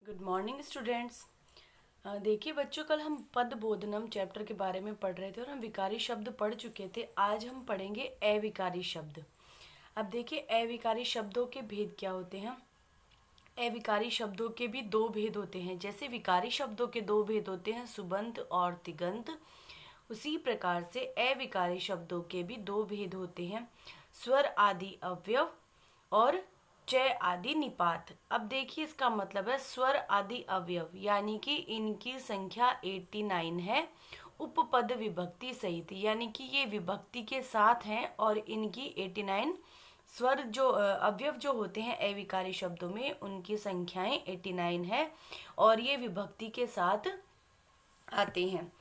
Good morning students. देखिए बच्चों, कल हम पद बोधनम चैप्टर के बारे में पढ़ रहे थे और हम विकारी शब्द पढ़ चुके थे। आज हम पढ़ेंगे अविकारी शब्द। अब देखिए अविकारी शब्दों के भेद क्या होते हैं। अविकारी शब्दों के भी दो भेद होते हैं। जैसे विकारी शब्दों के दो भेद होते हैं, सुबंत और तिगंत, उसी प्रकार से अविकारी शब्दों के भी दो भेद होते हैं, स्वर आदि अवयव और चय आदि निपात। अब देखिए इसका मतलब है स्वर आदि अवयव यानी कि इनकी संख्या 89 है, उपपद विभक्ति सहित, यानी कि ये विभक्ति के साथ हैं और इनकी 89 स्वर जो अवयव जो होते हैं अविकारी शब्दों में, उनकी संख्याएं 89 है और ये विभक्ति के साथ आते हैं।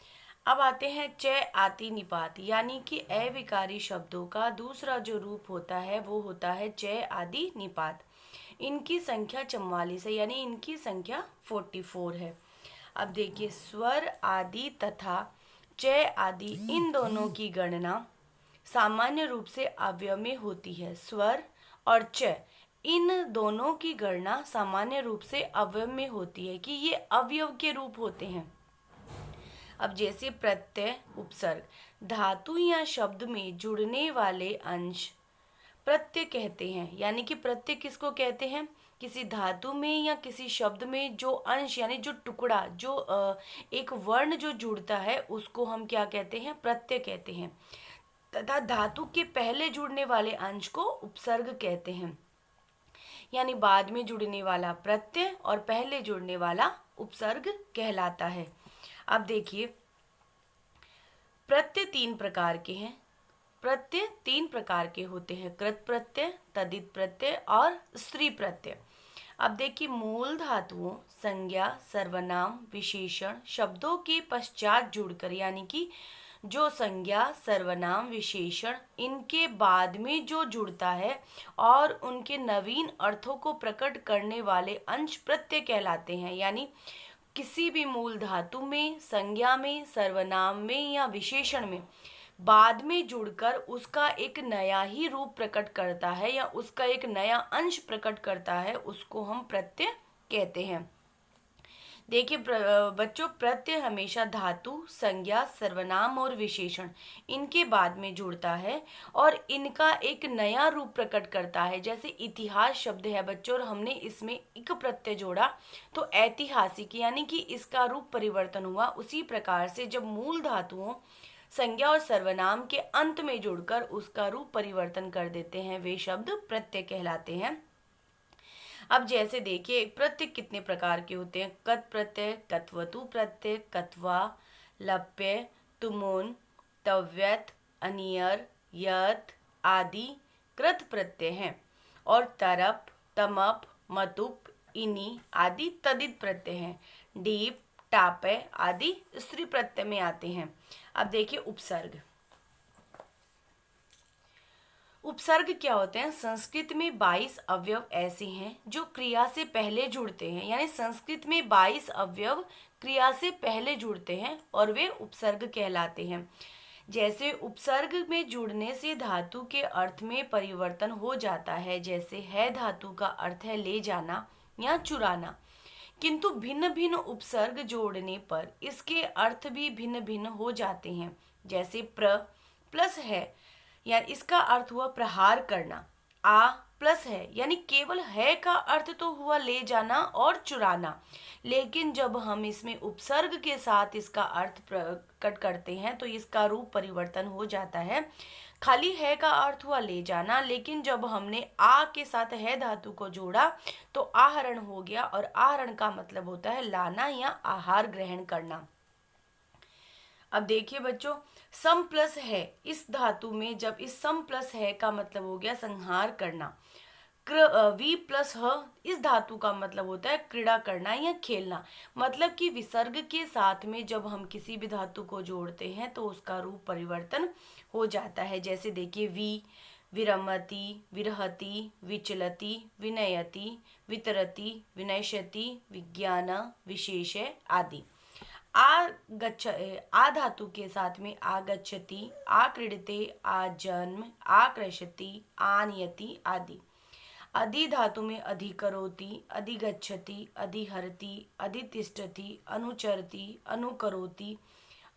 अब आते हैं चय आति निपात, यानी कि अविकारी शब्दों का दूसरा जो रूप होता है वो होता है चय आदि निपात। इनकी संख्या 44 है, यानी इनकी संख्या 44 है। अब देखिए स्वर आदि तथा चय आदि इन दोनों की गणना सामान्य रूप से अवयव में होती है। स्वर और च इन दोनों की गणना सामान्य रूप से अवयव में होती है कि ये अवयव के रूप होते हैं। अब जैसे प्रत्यय, उपसर्ग, धातु या शब्द में जुड़ने वाले अंश प्रत्यय कहते हैं। यानी कि प्रत्यय किसको कहते हैं? किसी धातु में या किसी शब्द में जो अंश यानी जो टुकड़ा, जो एक वर्ण जो जुड़ता है उसको हम क्या कहते हैं? प्रत्यय कहते हैं। तथा धातु के पहले जुड़ने वाले अंश को उपसर्ग कहते हैं। यानी बाद में जुड़ने वाला प्रत्यय और पहले जुड़ने वाला उपसर्ग कहलाता है। अब देखिए प्रत्यय तीन प्रकार के हैं। प्रत्यय तीन प्रकार के होते हैं, कृत प्रत्यय, तदित प्रत्यय और स्त्री प्रत्यय। अब देखिए मूल धातुओं, संज्ञा, सर्वनाम, विशेषण शब्दों के पश्चात जुड़कर, यानी कि जो संज्ञा, सर्वनाम, विशेषण इनके बाद में जो जुड़ता है और उनके नवीन अर्थों को प्रकट करने वाले अंश प्रत्यय कहलाते हैं। यानी किसी भी मूल धातु में, संज्ञा में, सर्वनाम में या विशेषण में बाद में जुड़कर उसका एक नया ही रूप प्रकट करता है या उसका एक नया अंश प्रकट करता है, उसको हम प्रत्यय कहते हैं। देखिए बच्चों, प्रत्यय हमेशा धातु, संज्ञा, सर्वनाम और विशेषण इनके बाद में जुड़ता है और इनका एक नया रूप प्रकट करता है। जैसे इतिहास शब्द है बच्चों और हमने इसमें इक प्रत्यय जोड़ा तो ऐतिहासिक, यानी कि इसका रूप परिवर्तन हुआ। उसी प्रकार से जब मूल धातुओं, संज्ञा और सर्वनाम के अंत में जुड़कर उसका रूप परिवर्तन कर देते हैं, वे शब्द प्रत्यय कहलाते हैं। अब जैसे देखिए प्रत्यय कितने प्रकार के होते हैं। कत प्रत्यय, कत्वतु प्रत्यय, कत्वा, लप्य, तुमुन, तव्यत, अनियर, यत आदि कृत प्रत्यय हैं और तरप, तमप, मतुप, इनी आदि तदित प्रत्यय हैं। डीप, टापय आदि स्त्री प्रत्यय में आते हैं। अब देखिए उपसर्ग। उपसर्ग क्या होते हैं? संस्कृत में 22 अवयव ऐसे हैं जो क्रिया से पहले जुड़ते हैं। यानी संस्कृत में 22 अवयव क्रिया से पहले जुड़ते हैं और वे उपसर्ग कहलाते हैं। जैसे उपसर्ग में जुड़ने से धातु के अर्थ में परिवर्तन हो जाता है। जैसे है धातु का अर्थ है ले जाना या चुराना, किंतु भिन्न भिन्न उपसर्ग जोड़ने पर इसके अर्थ भी भिन्न भिन्न हो जाते हैं। जैसे प्र प्लस है, यानी इसका अर्थ हुआ प्रहार करना। आ प्लस है, यानी केवल है का अर्थ तो हुआ ले जाना और चुराना, लेकिन जब हम इसमें उपसर्ग के साथ इसका अर्थ प्रकट करते हैं तो इसका रूप परिवर्तन हो जाता है। खाली है का अर्थ हुआ ले जाना, लेकिन जब हमने आ के साथ है धातु को जोड़ा तो आहरण हो गया और आहरण का मतलब होता है लाना या आहार ग्रहण करना। अब देखिए बच्चों, सम प्लस है इस धातु में, जब इस सम प्लस है का मतलब हो गया संहार करना। वी प्लस ह इस धातु का मतलब होता है क्रीड़ा करना या खेलना। मतलब कि विसर्ग के साथ में जब हम किसी भी धातु को जोड़ते हैं तो उसका रूप परिवर्तन हो जाता है। जैसे देखिए वी, विरमति, विरहति, विचलति, विनयति, वितरति, विनयशति, विज्ञान, विशेष आदि। आ धातु के साथ में आगच्छति, आक्रीडते, आजन्म, आकृषति, आनयति आदि। अधिधातु में अधिकरोति, अधिगच्छति, अधिहरति, अधितिष्ठति, अनुचरति, अनुकरोति,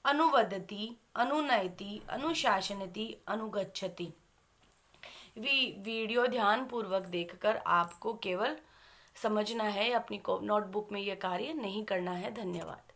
अनुवदति, अनुनयति, अनुशासनति, अनुगच्छति। वीडियो ध्यान पूर्वक देखकर आपको केवल समझना है, अपनी नोटबुक में यह कार्य नहीं करना है। धन्यवाद।